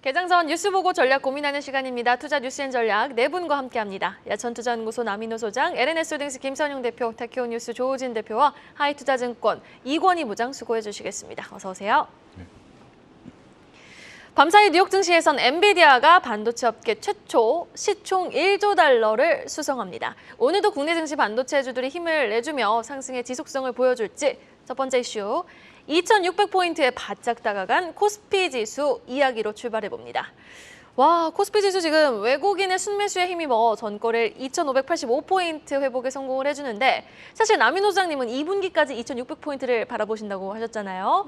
개장 전 뉴스 보고 전략 고민하는 시간입니다. 투자 뉴스앤 전략 네 분과 함께합니다. 야천투자연구소 남인호 소장, LNS홀딩스 김선용 대표, 테크온뉴스 조우진 대표와 하이투자증권 이권희 부장 수고해 주시겠습니다. 어서 오세요. 밤사이 뉴욕 증시에선 엔비디아가 반도체 업계 최초 시총 1조 달러를 수성합니다. 오늘도 국내 증시 반도체주들이 힘을 내주며 상승의 지속성을 보여줄지 첫 번째 이슈, 2,600포인트에 바짝 다가간 코스피 지수 이야기로 출발해봅니다. 와, 코스피 지수 지금 외국인의 순매수에 힘입어 전거래일 2,585포인트 회복에 성공을 해주는데, 사실 남인호 소장님은 2분기까지 2,600포인트를 바라보신다고 하셨잖아요.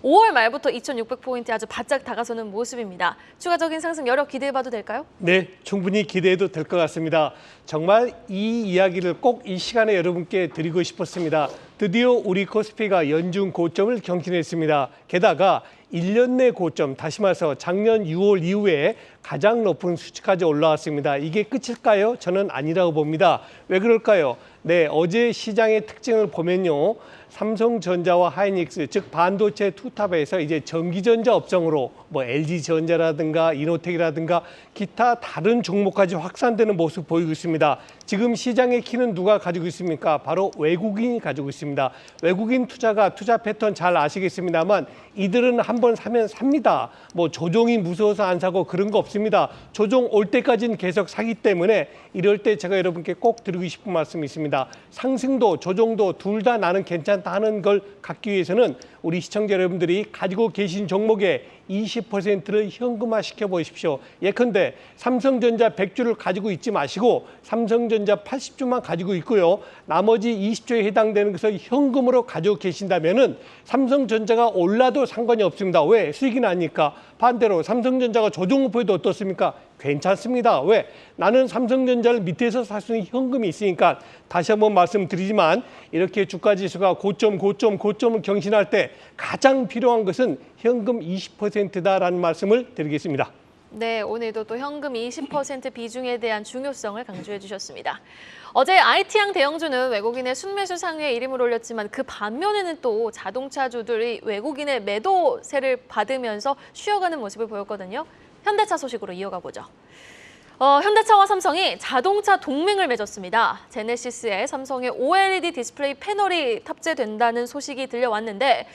5월 말부터 2,600포인트 아주 바짝 다가서는 모습입니다. 추가적인 상승 여력 기대해봐도 될까요? 네, 충분히 기대해도 될 것 같습니다. 정말 이 이야기를 꼭 이 시간에 여러분께 드리고 싶었습니다. 드디어 우리 코스피가 연중 고점을 경신했습니다. 게다가 1년 내 고점, 다시 말해서 작년 6월 이후에 가장 높은 수치까지 올라왔습니다. 이게 끝일까요? 저는 아니라고 봅니다. 왜 그럴까요? 네, 어제 시장의 특징을 보면요. 삼성전자와 하이닉스, 즉 반도체 투탑에서 이제 전기전자 업종으로 뭐 LG전자라든가 이노텍이라든가 기타 다른 종목까지 확산되는 모습 보이고 있습니다. 지금 시장의 키는 누가 가지고 있습니까? 바로 외국인이 가지고 있습니다. 외국인 투자가 투자 패턴 잘 아시겠습니다만 이들은 한번 사면 삽니다. 뭐 조종이 무서워서 안 사고 그런 거 없습니다. 조종 올 때까지는 계속 사기 때문에 이럴 때 제가 여러분께 꼭 드리고 싶은 말씀이 있습니다. 상승도 조종도 둘 다 나는 괜찮다 하는 걸 갖기 위해서는 우리 시청자 여러분들이 가지고 계신 종목의 20%를 현금화 시켜보십시오. 예컨대 삼성전자 100주를 가지고 있지 마시고 삼성전자 80주만 가지고 있고요. 나머지 20주에 해당되는 것을 현금으로 가지고 계신다면은 삼성전자가 올라도 상관이 없습니다. 왜? 수익이 나니까. 반대로 삼성전자가 조종목표에도 어떻습니까? 괜찮습니다. 왜? 나는 삼성전자를 밑에서 살 수 있는 현금이 있으니까. 다시 한번 말씀드리지만 이렇게 주가지수가 고점을 경신할 때 가장 필요한 것은 현금 20%다라는 말씀을 드리겠습니다. 네, 오늘도 또 현금 20% 비중에 대한 중요성을 강조해 주셨습니다. 어제 IT양 대형주는 외국인의 순매수 상위에 이름을 올렸지만 그 반면에는 또 자동차주들이 외국인의 매도세를 받으면서 쉬어가는 모습을 보였거든요. 현대차 소식으로 이어가 보죠. 현대차와 삼성이 자동차 동맹을 맺었습니다. 제네시스에 삼성의 OLED 디스플레이 패널이 탑재된다는 소식이 들려왔는데,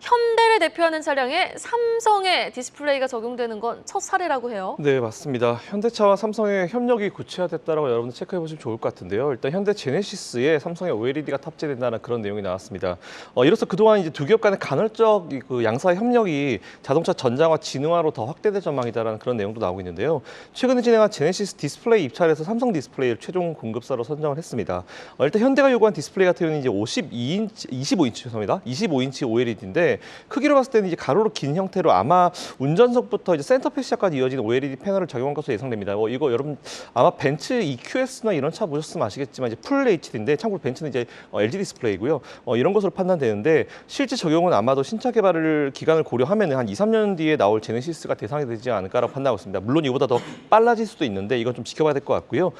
현대를 대표하는 차량에 삼성의 디스플레이가 적용되는 건 첫 사례라고 해요. 네, 맞습니다. 현대차와 삼성의 협력이 구체화됐다라고 여러분들 체크해 보시면 좋을 것 같은데요. 일단 현대 제네시스에 삼성의 OLED가 탑재된다는 그런 내용이 나왔습니다. 이로써 그동안 이제 두 기업 간의 간헐적 그 양사의 협력이 자동차 전장화 진흥화로 더 확대될 전망이다라는 그런 내용도 나오고 있는데요. 최근에 진행한 제네시스 디스플레이 입찰에서 삼성 디스플레이를 최종 공급사로 선정을 했습니다. 일단 현대가 요구한 디스플레이 같은 경우는 이제 25인치 OLED인데 크기로 봤을 때는 이제 가로로 긴 형태로 아마 운전석부터 이제 센터페시아까지 이어진 OLED 패널을 적용한 것으로 예상됩니다. 이거 여러분 아마 벤츠 EQS나 이런 차 보셨으면 아시겠지만 이제 풀 HD인데 참고로 벤츠는 이제 LG 디스플레이고요. 이런 것으로 판단되는데 실제 적용은 아마도 신차 개발 기간을 고려하면 한 2, 3년 뒤에 나올 제네시스가 대상이 되지 않을까라고 판단하고 있습니다. 물론 이보다 더 빨라질 수도 있는데 이건 좀 지켜봐야 될 것 같고요.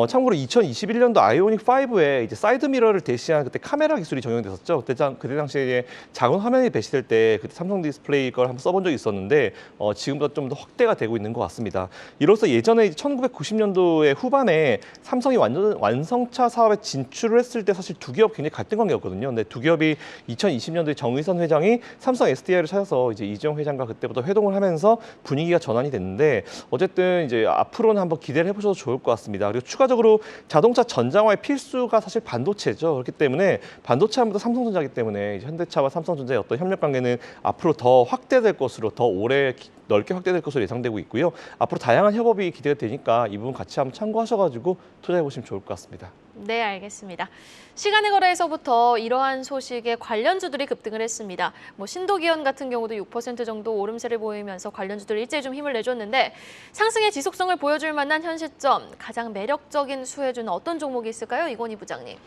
참고로 2021년도 아이오닉 5에 이제 사이드 미러를 대시한 그때 카메라 기술이 적용됐었죠. 그때 당시에 작은 화면이 배치될 때 그때 삼성 디스플레이 걸 한번 써본 적이 있었는데 지금보다 좀 더 확대가 되고 있는 것 같습니다. 이로써 예전에 1990년도의 후반에 삼성이 완성차 사업에 진출을 했을 때 사실 두 기업 굉장히 갈등 관계였거든요. 근데 두 기업이 2020년도에 정의선 회장이 삼성 SDI를 찾아서 이제 이재용 회장과 그때부터 회동을 하면서 분위기가 전환이 됐는데 어쨌든 이제 앞으로는 한번 기대를 해보셔도 좋을 것 같습니다. 그리고 추가적으로 자동차 전장화의 필수가 사실 반도체죠. 그렇기 때문에 반도체 하면 삼성전자이기 때문에 현대차와 삼성전자의 어떤 협력 관계는 앞으로 더 확대될 것으로 더 오래 넓게 확대될 것으로 예상되고 있고요. 앞으로 다양한 협업이 기대가 되니까 이 부분 같이 한번 참고하셔가지고 투자해 보시면 좋을 것 같습니다. 네, 알겠습니다. 시간의 거래에서부터 이러한 소식에 관련주들이 급등을 했습니다. 신도기현 같은 경우도 6% 정도 오름세를 보이면서 관련주들 일제히 좀 힘을 내줬는데, 상승의 지속성을 보여줄 만한 현 시점 가장 매력적인 수혜주는 어떤 종목이 있을까요, 이권희 부장님?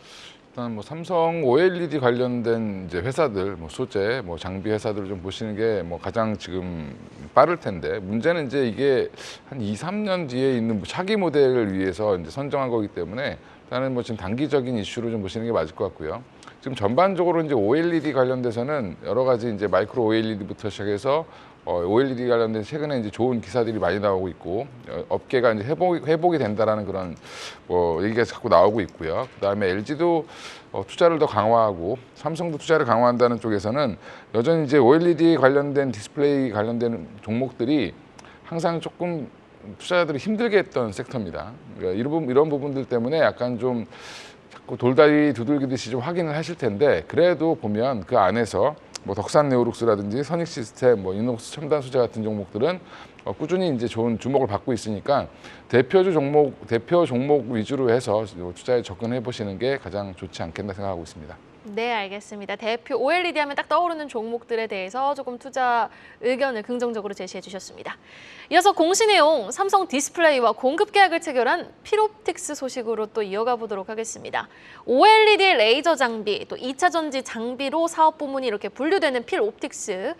일단 삼성 OLED 관련된 이제 회사들, 소재, 장비 회사들을 좀 보시는 게 가장 지금 빠를 텐데, 문제는 이제 이게 한 2, 3년 뒤에 있는 차기 모델을 위해서 이제 선정한 거기 때문에 일단은 지금 단기적인 이슈로 좀 보시는 게 맞을 것 같고요. 지금 전반적으로 이제 OLED 관련돼서는 여러 가지 이제 마이크로 OLED부터 시작해서 OLED 관련된 최근에 이제 좋은 기사들이 많이 나오고 있고 업계가 이제 회복이 된다라는 그런 얘기가 자꾸 나오고 있고요. 그다음에 LG도 투자를 더 강화하고 삼성도 투자를 강화한다는 쪽에서는 여전히 이제 OLED 관련된 디스플레이 관련된 종목들이 항상 조금 투자자들이 힘들게 했던 섹터입니다. 그러니까 이런 부분들 때문에 약간 좀 자꾸 돌다리 두들기듯이 좀 확인을 하실 텐데 그래도 보면 그 안에서 뭐 덕산 네오룩스라든지 선익 시스템, 뭐 이노스 첨단 소재 같은 종목들은 꾸준히 이제 좋은 주목을 받고 있으니까 대표 종목 위주로 해서 투자에 접근해 보시는 게 가장 좋지 않겠나 생각하고 있습니다. 네, 알겠습니다. 대표 OLED 하면 딱 떠오르는 종목들에 대해서 조금 투자 의견을 긍정적으로 제시해 주셨습니다. 이어서 공시 내용 삼성 디스플레이와 공급 계약을 체결한 필옵틱스 소식으로 또 이어가 보도록 하겠습니다. OLED 레이저 장비, 또 2차 전지 장비로 사업 부문이 이렇게 분류되는 필옵틱스.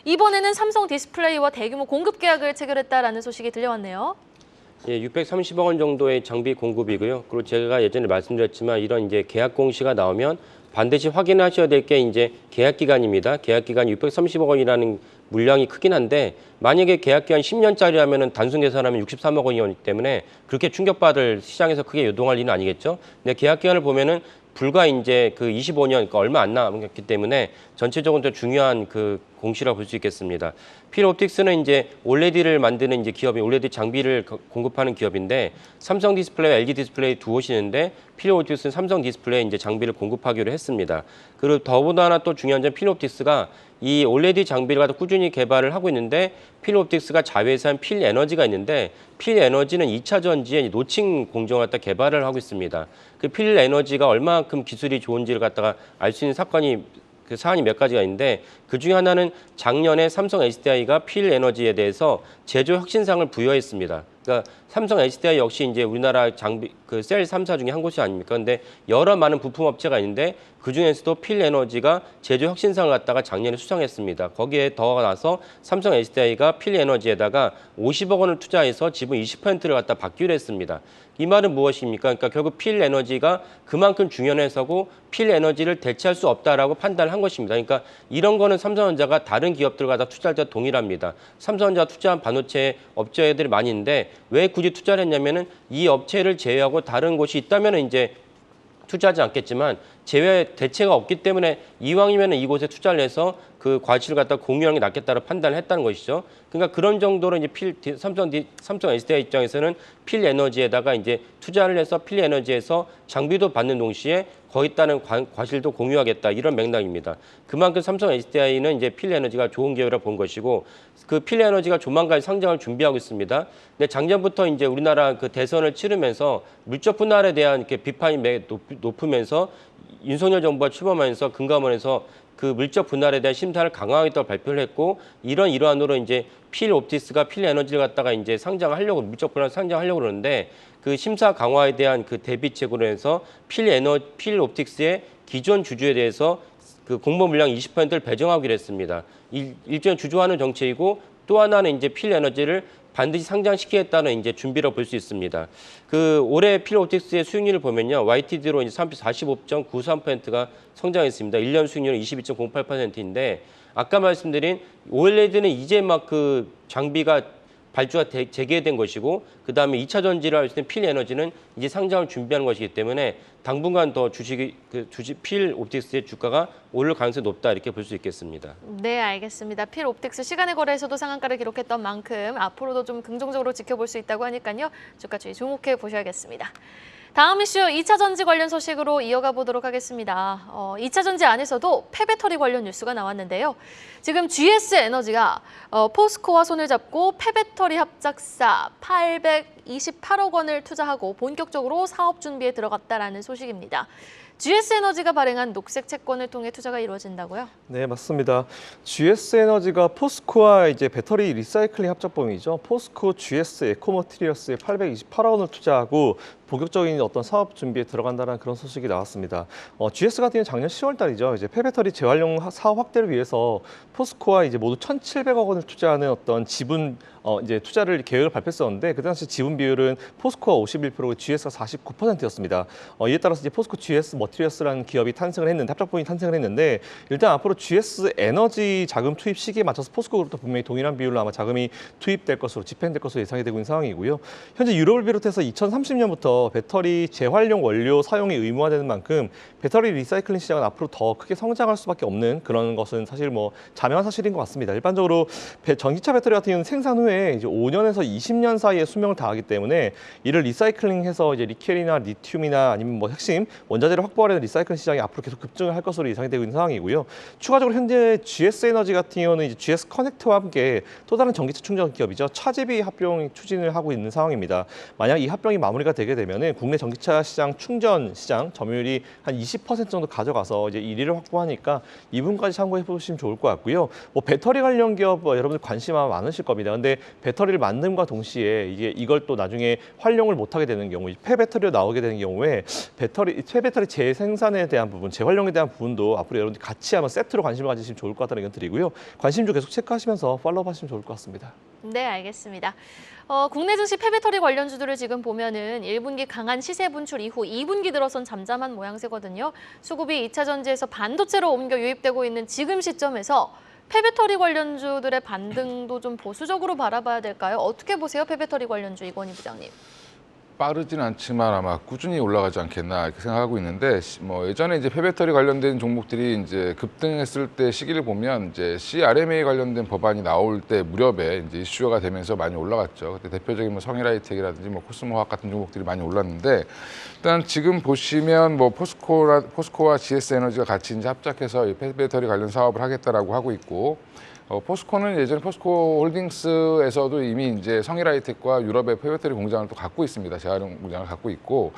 이번에는 삼성 디스플레이와 대규모 공급 계약을 체결했다라는 소식이 들려왔네요. 예, 630억 원 정도의 장비 공급이고요. 그리고 제가 예전에 말씀드렸지만 이런 이제 계약 공시가 나오면 반드시 확인하셔야 될 게 이제 계약 기간입니다. 계약 기간이 630억 원이라는 물량이 크긴 한데 만약에 계약 기간 10년짜리라면은 단순 계산하면 63억 원이기 때문에 그렇게 충격받을 시장에서 크게 요동할 일은 아니겠죠. 근데 계약 기간을 보면은 불과 이제 그 25년, 그러니까 얼마 안 남았기 때문에 전체적으로 더 중요한 그 공시라고 볼 수 있겠습니다. 필옵틱스는 이제 OLED를 만드는 이제 기업이 OLED 장비를 공급하는 기업인데 삼성 디스플레이와 LG 디스플레이 두 곳이 있는데 필옵틱스는 삼성 디스플레이 이제 장비를 공급하기로 했습니다. 그리고 더보다 또 중요한 점 필옵틱스가 이 OLED 장비를 갖다 꾸준히 개발을 하고 있는데 필옵틱스가 자회사인 필에너지가 있는데 필에너지는 2차 전지의 노칭 공정을 갖다 개발을 하고 있습니다. 그 필에너지가 얼마만큼 기술이 좋은지를 갖다가 알 수 있는 사안이 몇 가지가 있는데 그중에 하나는 작년에 삼성 SDI가 필에너지에 대해서 제조 혁신상을 부여했습니다. 그러니까 삼성 SDI 역시 이제 우리나라 장비 그 셀 3사 중에 한 곳이 아닙니까? 근데 여러 많은 부품 업체가 있는데 그 중에서도 필에너지가 제조 혁신상을 갖다가 작년에 수상했습니다. 거기에 더 나서 삼성 SDI가 필에너지에다가 50억 원을 투자해서 지분 20%를 갖다 받기로 했습니다. 이 말은 무엇입니까? 그러니까 결국 필에너지가 그만큼 중요한 회사고 필에너지를 대체할 수 없다라고 판단을 한 것입니다. 그러니까 이런 거는 삼성전자가 다른 기업들과 다 투자할 때 동일합니다. 삼성전자가 투자한 반도체 업체들이 많이 있는데 왜 굳이 투자를 했냐면은 이 업체를 제외하고 다른 곳이 있다면 이제 투자하지 않겠지만 제외 대체가 없기 때문에 이왕이면 이곳에 투자를 해서 그 과실을 갖다 공유하는 게 낫겠다고 판단을 했다는 것이죠. 그러니까 그런 정도로 이제 삼성 SDI 입장에서는 필에너지에다가 이제 투자를 해서 필에너지에서 장비도 받는 동시에 거기 따른 과실도 공유하겠다 이런 맥락입니다. 그만큼 삼성 SDI는 이제 필에너지가 좋은 기업이라 본 것이고 그 필에너지가 조만간 상장을 준비하고 있습니다. 근데 작년부터 이제 우리나라 그 대선을 치르면서 물적 분할에 대한 이렇게 비판이 높으면서 윤석열 정부가 출범하면서 금감원에서 그 물적 분할에 대한 심사를 강화하겠다고 발표를 했고 이런 일환으로 이제 필옵틱스가 필에너지를 갖다가 이제 상장하려고 물적 분할 상장하려고 그러는데 그 심사 강화에 대한 그 대비책으로 해서 필옵틱스의 기존 주주에 대해서 그 공모 물량 20%를 배정하기로 했습니다. 일종의 주주하는 정책이고 또 하나는 이제 필에너지를 반드시 상장시키겠다는 이제 준비로 볼 수 있습니다. 그 올해 필옵틱스의 수익률을 보면요, YTD로 이제 45.93%가 성장했습니다. 1년 수익률은 22.08%인데 아까 말씀드린 OLED는 이제 막 그 장비가 발주가 재개된 것이고 그 다음에 2차 전지를 할 수 있는 필에너지는 이제 상장을 준비하는 것이기 때문에 당분간 더 필옵틱스의 주가가 오를 가능성이 높다 이렇게 볼 수 있겠습니다. 네, 알겠습니다. 필옵틱스 시간의 거래에서도 상한가를 기록했던 만큼 앞으로도 좀 긍정적으로 지켜볼 수 있다고 하니까요. 주가 추이 주목해 보셔야겠습니다. 다음 이슈 2차 전지 관련 소식으로 이어가 보도록 하겠습니다. 2차 전지 안에서도 폐배터리 관련 뉴스가 나왔는데요. 지금 GS에너지가 포스코와 손을 잡고 폐배터리 합작사 828억 원을 투자하고 본격적으로 사업 준비에 들어갔다라는 소식입니다. GS에너지가 발행한 녹색 채권을 통해 투자가 이루어진다고요? 네, 맞습니다. GS에너지가 포스코와 이제 배터리 리사이클링 합작범이죠. 포스코 GS 에코머티리얼스에 828억 원을 투자하고 본격적인 어떤 사업 준비에 들어간다는 그런 소식이 나왔습니다. GS 같은 경우는 작년 10월 달이죠. 이제 폐배터리 재활용 사업 확대를 위해서 포스코와 이제 모두 1,700억 원을 투자하는 어떤 지분 이제 투자를 계획을 발표했었는데 그 당시 지분 비율은 포스코가 51%고 GS가 49%였습니다. 이에 따라서 이제 포스코 GS 머티리얼스라는 기업이 탄생을 했는데 합작본이 탄생을 했는데 일단 앞으로 GS 에너지 자금 투입 시기에 맞춰서 포스코 그룹도 분명히 동일한 비율로 아마 자금이 투입될 것으로 집행될 것으로 예상이 되고 있는 상황이고요. 현재 유럽을 비롯해서 2030년부터 배터리 재활용 원료 사용이 의무화되는 만큼 배터리 리사이클링 시장은 앞으로 더 크게 성장할 수밖에 없는 그런 것은 사실 뭐 자명한 사실인 것 같습니다. 일반적으로 전기차 배터리 같은 경우는 생산 후에 이제 5년에서 20년 사이에 수명을 다하기 때문에 이를 리사이클링해서 이제 니켈이나 리튬이나 아니면 뭐 핵심 원자재를 확보하려는 리사이클링 시장이 앞으로 계속 급증을 할 것으로 예상이 되고 있는 상황이고요. 추가적으로 현재 GS 에너지 같은 경우는 이제 GS 커넥트와 함께 또 다른 전기차 충전 기업이죠. 차지비 합병 추진을 하고 있는 상황입니다. 만약 이 합병이 마무리가 되게 되면은 국내 전기차 시장 충전 시장 점유율이 한 20% 정도 가져가서 이제 1위를 확보하니까 이 부분까지 참고해 보시면 좋을 것 같고요. 뭐 배터리 관련 기업 여러분들 관심 아마 많으실 겁니다. 근데 배터리를 만듦과 동시에 이걸 또 나중에 활용을 못하게 되는 경우, 폐배터리로 나오게 되는 경우에 폐배터리 재생산에 대한 부분, 재활용에 대한 부분도 앞으로 여러분들 같이 한번 세트로 관심을 가지시면 좋을 것 같다는 의견 드리고요. 관심주 계속 체크하시면서 팔로우 하시면 좋을 것 같습니다. 네, 알겠습니다. 국내 증시 폐배터리 관련주들을 지금 보면은 1분기 강한 시세 분출 이후 2분기 들어선 잠잠한 모양새거든요. 수급이 2차 전지에서 반도체로 옮겨 유입되고 있는 지금 시점에서 폐배터리 관련주들의 반등도 좀 보수적으로 바라봐야 될까요? 어떻게 보세요, 폐배터리 관련주 이건희 부장님? 빠르진 않지만 아마 꾸준히 올라가지 않겠나 이렇게 생각하고 있는데 뭐 예전에 이제 폐배터리 관련된 종목들이 이제 급등했을 때 시기를 보면 이제 CRMA 관련된 법안이 나올 때 무렵에 이제 이슈가 되면서 많이 올라갔죠. 그때 대표적인 뭐 성일하이텍이라든지 뭐 코스모화학 같은 종목들이 많이 올랐는데 일단 지금 보시면 뭐 포스코와 GS 에너지가 같이 이제 합작해서 이 폐배터리 관련 사업을 하겠다라고 하고 있고. 포스코는 예전에 포스코 홀딩스에서도 이미 이제 성일하이텍과 유럽의 폐배터리 공장을 또 갖고 있습니다. 재활용 공장을 갖고 있고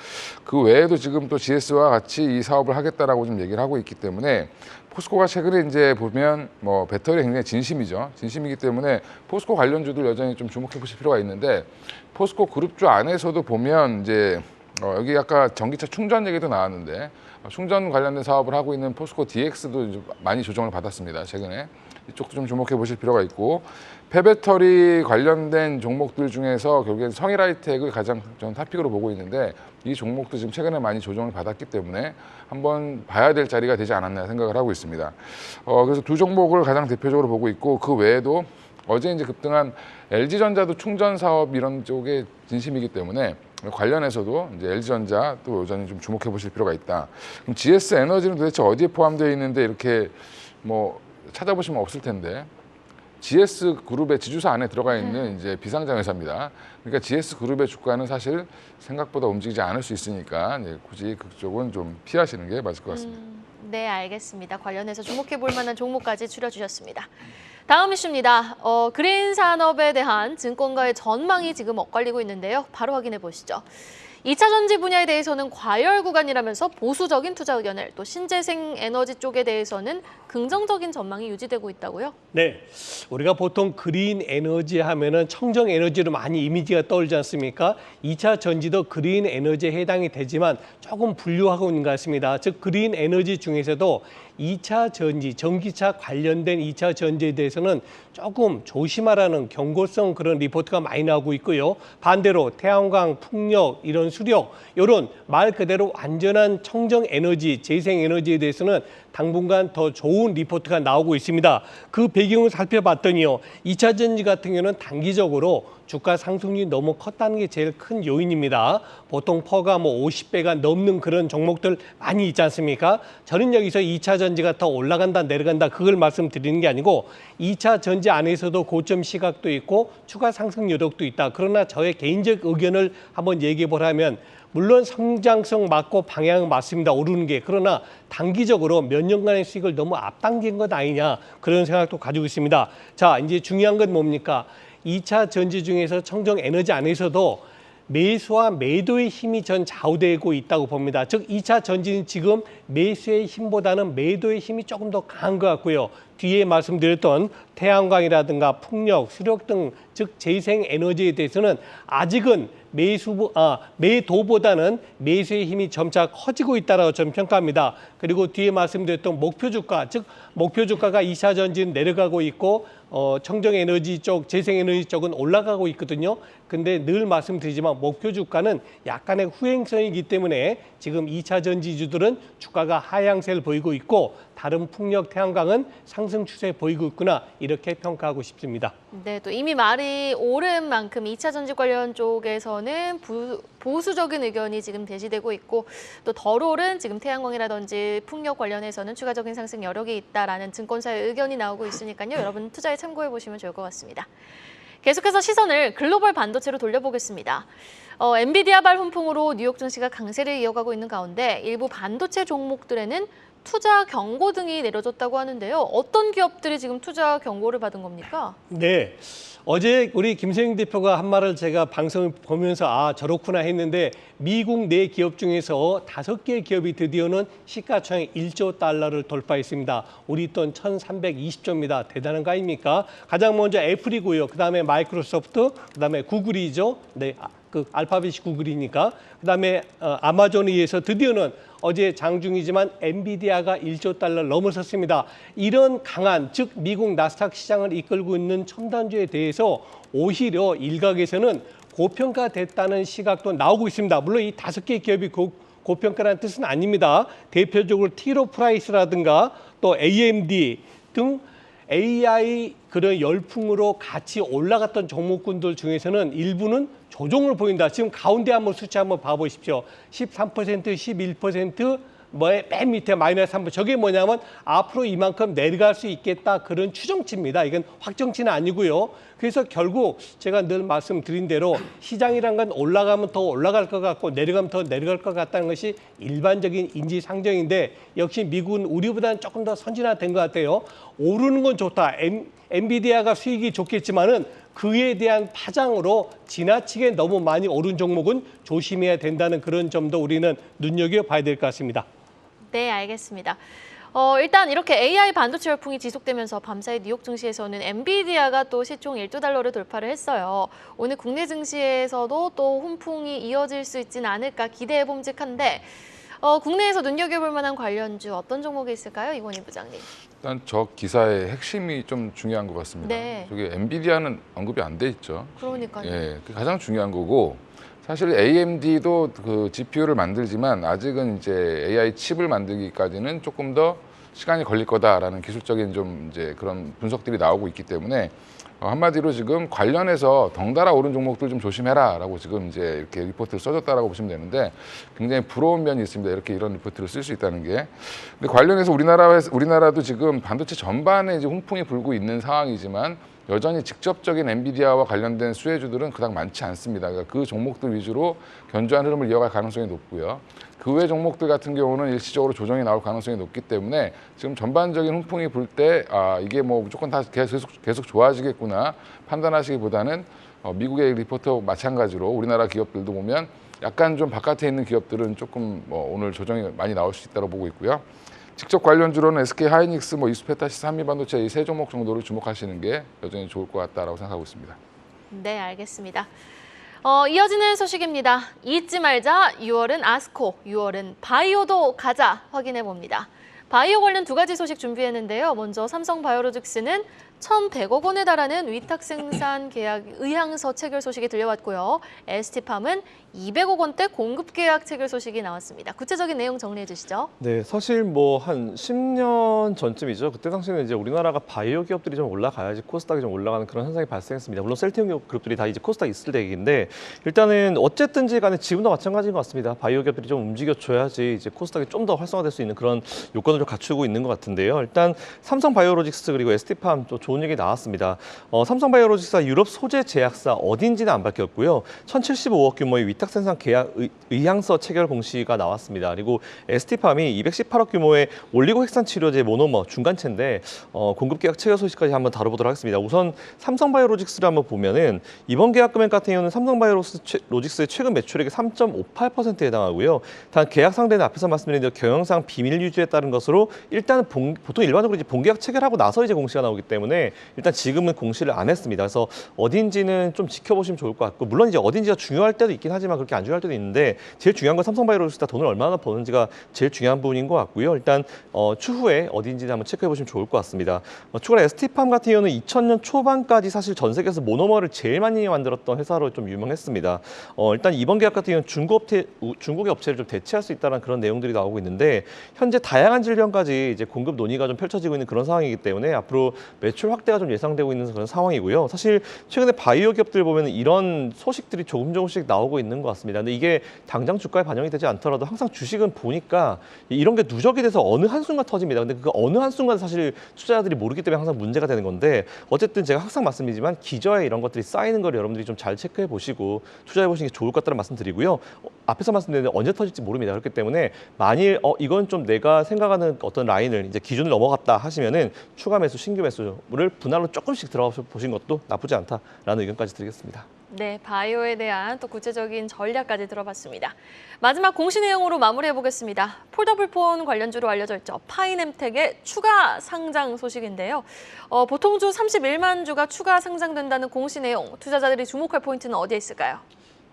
그 외에도 지금 또 GS와 같이 이 사업을 하겠다라고 좀 얘기를 하고 있기 때문에 포스코가 최근에 이제 보면 뭐 배터리 굉장히 진심이죠. 진심이기 때문에 포스코 관련주들 여전히 좀 주목해 보실 필요가 있는데 포스코 그룹주 안에서도 보면 이제 여기 아까 전기차 충전 얘기도 나왔는데 충전 관련된 사업을 하고 있는 포스코 DX도 많이 조정을 받았습니다. 최근에. 이쪽도 좀 주목해 보실 필요가 있고 폐배터리 관련된 종목들 중에서 결국엔 성일하이텍을 가장 저는 탑픽으로 보고 있는데 이 종목도 지금 최근에 많이 조정을 받았기 때문에 한번 봐야 될 자리가 되지 않았나 생각을 하고 있습니다. 그래서 두 종목을 가장 대표적으로 보고 있고 그 외에도 어제 이제 급등한 LG전자도 충전 사업 이런 쪽에 진심이기 때문에 관련해서도 이제 LG전자 또 여전히 좀 주목해 보실 필요가 있다. 그럼 GS 에너지는 도대체 어디에 포함되어 있는데 이렇게 뭐 찾아보시면 없을 텐데 GS 그룹의 지주사 안에 들어가 있는 이제 비상장 회사입니다. 그러니까 GS 그룹의 주가는 사실 생각보다 움직이지 않을 수 있으니까 굳이 그쪽은 좀 피하시는 게 맞을 것 같습니다. 네, 알겠습니다. 관련해서 주목해 볼 만한 종목까지 추려주셨습니다. 다음 이슈입니다. 그린 산업에 대한 증권가의 전망이 지금 엇갈리고 있는데요. 바로 확인해 보시죠. 2차 전지 분야에 대해서는 과열 구간이라면서 보수적인 투자 의견을, 또 신재생 에너지 쪽에 대해서는 긍정적인 전망이 유지되고 있다고요? 네, 우리가 보통 그린 에너지 하면은 청정 에너지로 많이 이미지가 떠올지 않습니까? 2차 전지도 그린 에너지에 해당이 되지만 조금 분류하고 있는 것 같습니다. 즉 그린 에너지 중에서도 2차 전지, 전기차 관련된 2차 전지에 대해서는 조금 조심하라는 경고성 그런 리포트가 많이 나오고 있고요. 반대로 태양광, 풍력, 이런 수력, 이런 말 그대로 안전한 청정 에너지, 재생 에너지에 대해서는 당분간 더 좋은 리포트가 나오고 있습니다. 그 배경을 살펴봤더니요. 2차 전지 같은 경우는 단기적으로 주가 상승률이 너무 컸다는 게 제일 큰 요인입니다. 보통 퍼가 뭐 50배가 넘는 그런 종목들 많이 있지 않습니까? 저는 여기서 2차 전지가 더 올라간다 내려간다 그걸 말씀드리는 게 아니고 2차 전지 안에서도 고점 시각도 있고 추가 상승 여력도 있다. 그러나 저의 개인적 의견을 한번 얘기해 보라면 물론 성장성 맞고 방향은 맞습니다. 오르는 게. 그러나 단기적으로 몇 년간의 수익을 너무 앞당긴 것 아니냐 그런 생각도 가지고 있습니다. 자, 이제 중요한 건 뭡니까? 2차 전지 중에서 청정 에너지 안에서도 매수와 매도의 힘이 전 좌우되고 있다고 봅니다. 즉 2차 전지는 지금 매수의 힘보다는 매도의 힘이 조금 더 강한 것 같고요. 뒤에 말씀드렸던 태양광이라든가 풍력, 수력 등 즉 재생 에너지에 대해서는 아직은 매도보다는 매수의 힘이 점차 커지고 있다라고 저는 평가합니다. 그리고 뒤에 말씀드렸던 목표 주가, 즉 목표 주가가 2차 전지는 내려가고 있고 청정 에너지 쪽, 재생 에너지 쪽은 올라가고 있거든요. 근데 늘 말씀드리지만 목표 주가는 약간의 후행성이기 때문에 지금 2차 전지주들은 주가가 하향세를 보이고 있고 다른 풍력, 태양광은 상승 추세 보이고 있구나 이렇게 평가하고 싶습니다. 네, 또 이미 말이 오른 만큼 2차 전지 관련 쪽에서는 보수적인 의견이 지금 제시되고 있고 또 덜 오른 지금 태양광이라든지 풍력 관련해서는 추가적인 상승 여력이 있다라는 증권사의 의견이 나오고 있으니까요. 여러분 투자에 참고해 보시면 좋을 것 같습니다. 계속해서 시선을 글로벌 반도체로 돌려보겠습니다. 엔비디아발 훈풍으로 뉴욕 증시가 강세를 이어가고 있는 가운데 일부 반도체 종목들에는 투자 경고 등이 내려졌다고 하는데요. 어떤 기업들이 지금 투자 경고를 받은 겁니까? 네. 어제 우리 김세영 대표가 한 말을 제가 방송을 보면서 아 저렇구나 했는데 미국 내 기업 중에서 5개 기업이 드디어는 시가총액 1조 달러를 돌파했습니다. 우리 돈 1,320조입니다. 대단한 거 아닙니까? 가장 먼저 애플이고요. 그다음에 마이크로소프트, 그다음에 구글이죠. 네, 그 알파벳이 구글이니까. 그다음에 아마존에 의해서 드디어는 어제 장중이지만 엔비디아가 1조 달러를 넘어섰습니다. 이런 강한 즉 미국 나스닥 시장을 이끌고 있는 첨단주에 대해서 오히려 일각에서는 고평가됐다는 시각도 나오고 있습니다. 물론 이 5개 기업이 고평가라는 뜻은 아닙니다. 대표적으로 티로프라이스라든가 또 AMD 등 AI 그런 열풍으로 같이 올라갔던 종목군들 중에서는 일부는 조정을 보인다. 지금 가운데 한번 수치 한번 봐보십시오. 13%, 11%, 맨 밑에 마이너스 3%. 저게 뭐냐면 앞으로 이만큼 내려갈 수 있겠다 그런 추정치입니다. 이건 확정치는 아니고요. 그래서 결국 제가 늘 말씀드린 대로 시장이란 건 올라가면 더 올라갈 것 같고 내려가면 더 내려갈 것 같다는 것이 일반적인 인지상정인데 역시 미국은 우리보다는 조금 더 선진화된 것 같아요. 오르는 건 좋다. 엔비디아가 수익이 좋겠지만은 그에 대한 파장으로 지나치게 너무 많이 오른 종목은 조심해야 된다는 그런 점도 우리는 눈여겨봐야 될 것 같습니다. 네, 알겠습니다. 일단 이렇게 AI 반도체 열풍이 지속되면서 밤사이 뉴욕 증시에서는 엔비디아가 또 시총 1조 달러를 돌파를 했어요. 오늘 국내 증시에서도 또 훈풍이 이어질 수 있지는 않을까 기대해 봄직한데 국내에서 눈여겨볼 만한 관련주 어떤 종목이 있을까요, 이건희 부장님? 일단 저 기사의 핵심이 좀 중요한 것 같습니다. 네. 저기 엔비디아는 언급이 안 돼 있죠. 그러니까요. 예, 그게 가장 중요한 거고 사실 AMD도 그 GPU를 만들지만 아직은 이제 AI 칩을 만들기까지는 조금 더 시간이 걸릴 거다라는 기술적인 좀 이제 그런 분석들이 나오고 있기 때문에 한마디로 지금 관련해서 덩달아 오른 종목들 좀 조심해라라고 지금 이제 이렇게 리포트를 써줬다라고 보시면 되는데 굉장히 부러운 면이 있습니다. 이렇게 이런 리포트를 쓸 수 있다는 게. 근데 관련해서 우리나라도 지금 반도체 전반에 이제 훈풍이 불고 있는 상황이지만 여전히 직접적인 엔비디아와 관련된 수혜주들은 그닥 많지 않습니다. 그러니까 그 종목들 위주로 견조한 흐름을 이어갈 가능성이 높고요. 그 외 종목들 같은 경우는 일시적으로 조정이 나올 가능성이 높기 때문에 지금 전반적인 훈풍이 불 때 이게 뭐 무조건 다 계속 좋아지겠구나 판단하시기보다는 미국의 리포트와 마찬가지로 우리나라 기업들도 보면 약간 좀 바깥에 있는 기업들은 조금 오늘 조정이 많이 나올 수 있다고 보고 있고요. 직접 관련주로는 SK 하이닉스, 이스페타시, 한미반도체 이 세 종목 정도를 주목하시는 게 여전히 좋을 것 같다라고 생각하고 있습니다. 네, 알겠습니다. 이어지는 소식입니다. 잊지 말자. 6월은 아스코, 6월은 바이오도 가자 확인해 봅니다. 바이오 관련 2가지 소식 준비했는데요. 먼저 삼성바이오로직스는 1,100억 원에 달하는 위탁 생산 계약 의향서 체결 소식이 들려왔고요. ST팜은 200억 원대 공급 계약 체결 소식이 나왔습니다. 구체적인 내용 정리해 주시죠. 네, 사실 한 10년 전쯤이죠. 그때 당시에는 이제 우리나라가 바이오 기업들이 좀 올라가야지 코스닥이 좀 올라가는 그런 현상이 발생했습니다. 물론 셀티움 그룹들이 다 이제 코스닥 있을 때인데 일단은 어쨌든지 간에 지금도 마찬가지인 것 같습니다. 바이오 기업들이 좀 움직여줘야지 이제 코스닥이 좀 더 활성화될 수 있는 그런 요건을 좀 갖추고 있는 것 같은데요. 일단 삼성바이오로직스 그리고 ST팜 또 좋은 얘기 나왔습니다. 삼성바이오로직스가 유럽 소재 제약사 어딘지는 안 밝혔고요. 1,075억 규모의 위탁생산 계약 의향서 체결 공시가 나왔습니다. 그리고 ST팜이 218억 규모의 올리고핵산 치료제 모노머 중간체인데 공급 계약 체결 소식까지 한번 다뤄보도록 하겠습니다. 우선 삼성바이오로직스를 한번 보면은 이번 계약 금액 같은 경우는 삼성바이오로직스의 최근 매출액의 3.58%에 해당하고요. 단 계약 상대는 앞에서 말씀드린 대로 경영상 비밀 유지에 따른 것으로 일단은 보통 일반적으로 이제 본계약 체결하고 나서 이제 공시가 나오기 때문에 일단 지금은 공시를 안 했습니다. 그래서 어딘지는 좀 지켜보시면 좋을 것 같고, 물론 이제 어딘지가 중요할 때도 있긴 하지만 그렇게 안 중요할 때도 있는데 제일 중요한 건 삼성바이오로직스가 돈을 얼마나 버는지가 제일 중요한 부분인 것 같고요. 일단 추후에 어딘지는 한번 체크해 보시면 좋을 것 같습니다. 추가로 ST팜 같은 경우는 2000년 초반까지 사실 전 세계에서 모노머를 제일 많이 만들었던 회사로 좀 유명했습니다. 일단 이번 계약 같은 경우는 중국의 업체를 좀 대체할 수 있다는 그런 내용들이 나오고 있는데, 현재 다양한 질병까지 이제 공급 논의가 좀 펼쳐지고 있는 그런 상황이기 때문에 앞으로 매출 확대가 좀 예상되고 있는 그런 상황이고요. 사실 최근에 바이오 기업들 보면 이런 소식들이 조금씩 나오고 있는 것 같습니다. 근데 이게 당장 주가에 반영이 되지 않더라도 항상 주식은 보니까 이런 게 누적이 돼서 어느 한순간 터집니다. 근데 그 어느 한순간 사실 투자자들이 모르기 때문에 항상 문제가 되는 건데, 어쨌든 제가 항상 말씀드리지만 기저에 이런 것들이 쌓이는 걸 여러분들이 좀 잘 체크해 보시고 투자해 보시는 게 좋을 것 같다는 말씀드리고요. 앞에서 말씀드렸는데 언제 터질지 모릅니다. 그렇기 때문에 만일 이건 좀 내가 생각하는 어떤 라인을 이제 기준을 넘어갔다 하시면은 추가 매수, 신규 매수를 분할로 조금씩 들어가 보신 것도 나쁘지 않다라는 의견까지 드리겠습니다. 네, 바이오에 대한 또 구체적인 전략까지 들어봤습니다. 마지막 공시 내용으로 마무리해 보겠습니다. 폴더블폰 관련주로 알려져 있죠. 파이nem텍의 추가 상장 소식인데요. 보통주 31만 주가 추가 상장된다는 공시 내용, 투자자들이 주목할 포인트는 어디에 있을까요?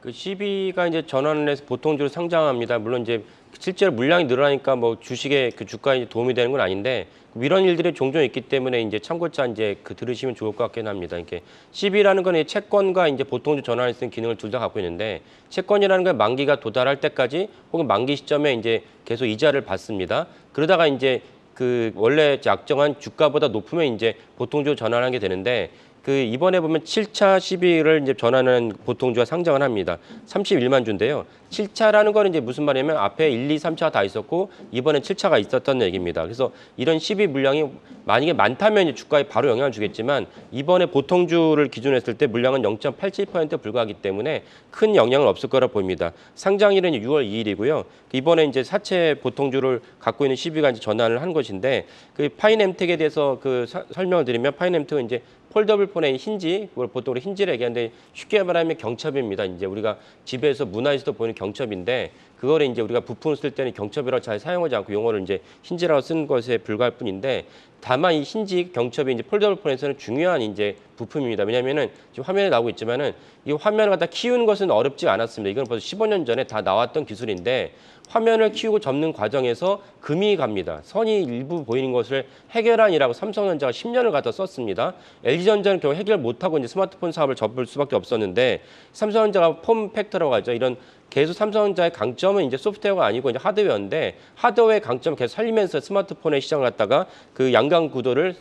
그 CB가 이제 전환을 해서 보통주로 상장합니다. 물론 이제 실제로 물량이 늘어나니까 뭐 주식의 그 주가에 도움이 되는 건 아닌데, 이런 일들이 종종 있기 때문에 이제 참고자 이제 들으시면 좋을 것 같긴 합니다. 이렇게 CB라는 건 채권과 이제 보통주 전환을 쓰는 기능을 둘 다 갖고 있는데, 채권이라는 건 만기가 도달할 때까지 혹은 만기 시점에 이제 계속 이자를 받습니다. 그러다가 이제 그 원래 약정한 주가보다 높으면 이제 보통주 전환하는 게 되는데, 그 이번에 보면 7차 CB를 이제 전환하는 보통주가 상장을 합니다. 31만 주인데요. 7차라는 거는 이제 무슨 말이냐면 앞에 1, 2, 3차가 다 있었고 이번엔 7차가 있었던 얘기입니다. 그래서 이런 CB 물량이 만약에 많다면 이제 주가에 바로 영향을 주겠지만, 이번에 보통주를 기준으로 했을 때 물량은 0.87%에 불과하기 때문에 큰 영향은 없을 거라 보입니다. 상장일은 6월 2일이고요. 이번에 이제 사채 보통주를 갖고 있는 CB가 이제 전환을 한 것인데, 그 파이nem텍에 대해서 그 설명을 드리면, 파이nem텍은 이제 폴더블폰의 힌지, 보통 우리 힌지를 얘기하는데 쉽게 말하면 경첩입니다. 이제 우리가 집에서 문화에서도 보이는 경첩인데, 그거를 이제 우리가 부품을 쓸 때는 경첩이라고 잘 사용하지 않고 용어를 이제 힌지라고 쓰는 것에 불과할 뿐인데, 다만 이 힌지 경첩이 이제 폴더블폰에서는 중요한 이제 부품입니다. 왜냐하면은 지금 화면에 나오고 있지만은 이 화면을 갖다 키우는 것은 어렵지 않았습니다. 이건 벌써 15년 전에 다 나왔던 기술인데, 화면을 키우고 접는 과정에서 금이 갑니다. 선이 일부 보이는 것을 해결안이라고 삼성전자가 10년을 갖다 썼습니다. LG전자는 결국 해결 못하고 이제 스마트폰 사업을 접을 수밖에 없었는데, 삼성전자가 폼 팩터라고 하죠. 이런 계속 삼성전자의 강점은 이제 소프트웨어가 아니고 이제 하드웨어인데, 하드웨어의 강점을 계속 살리면서 스마트폰의 시장을 갖다가 그 양강 구도를,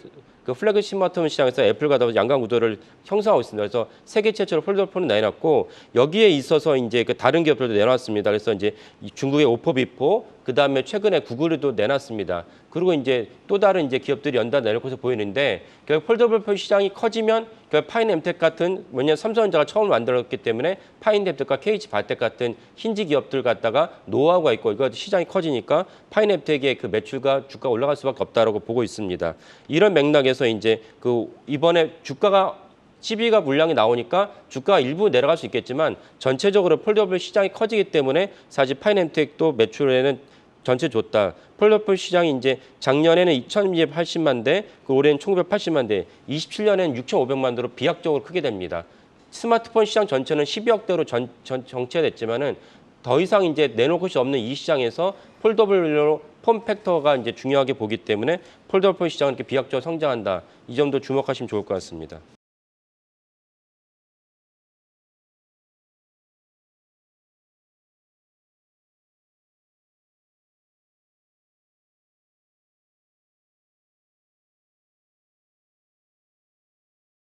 그 플래그십 스마트폰 시장에서 애플과 더불어 양강 구도를 형성하고 있습니다. 그래서 세계 최초로 폴더폰을 내놨고, 여기에 있어서 이제 그 다른 기업들도 내놨습니다. 그래서 이제 중국의 오포, 비포, 그 다음에 최근에 구글도 내놨습니다. 그리고 이제 또 다른 이제 기업들이 연달아 내놓고서 보이는데, 결국 폴더블폰 시장이 커지면 결국 파이nem텍 같은, 왜냐하면 삼성전자가 처음 만들었기 때문에 파이nem텍과 KH바텍 같은 힌지 기업들 갖다가 노하우가 있고, 이거 시장이 커지니까 파이nem텍의 그 매출과 주가 올라갈 수밖에 없다라고 보고 있습니다. 이런 맥락에서 이제 그 이번에 주가가 CB가 물량이 나오니까 주가가 일부 내려갈 수 있겠지만, 전체적으로 폴더블 시장이 커지기 때문에 사실 파이nem텍도 매출에는 전체 좋다. 폴더폰 시장이 이제 작년에는 2,280만 대, 그 올해는 1,980만 대, 27년에는 6,500만 대로 비약적으로 크게 됩니다. 스마트폰 시장 전체는 12억대로 정체됐지만은 더 이상 이제 내놓을 것이 없는 이 시장에서 폴더블로 폼 팩터가 이제 중요하게 보기 때문에 폴더폰 시장은 이렇게 비약적으로 성장한다. 이 점도 주목하시면 좋을 것 같습니다.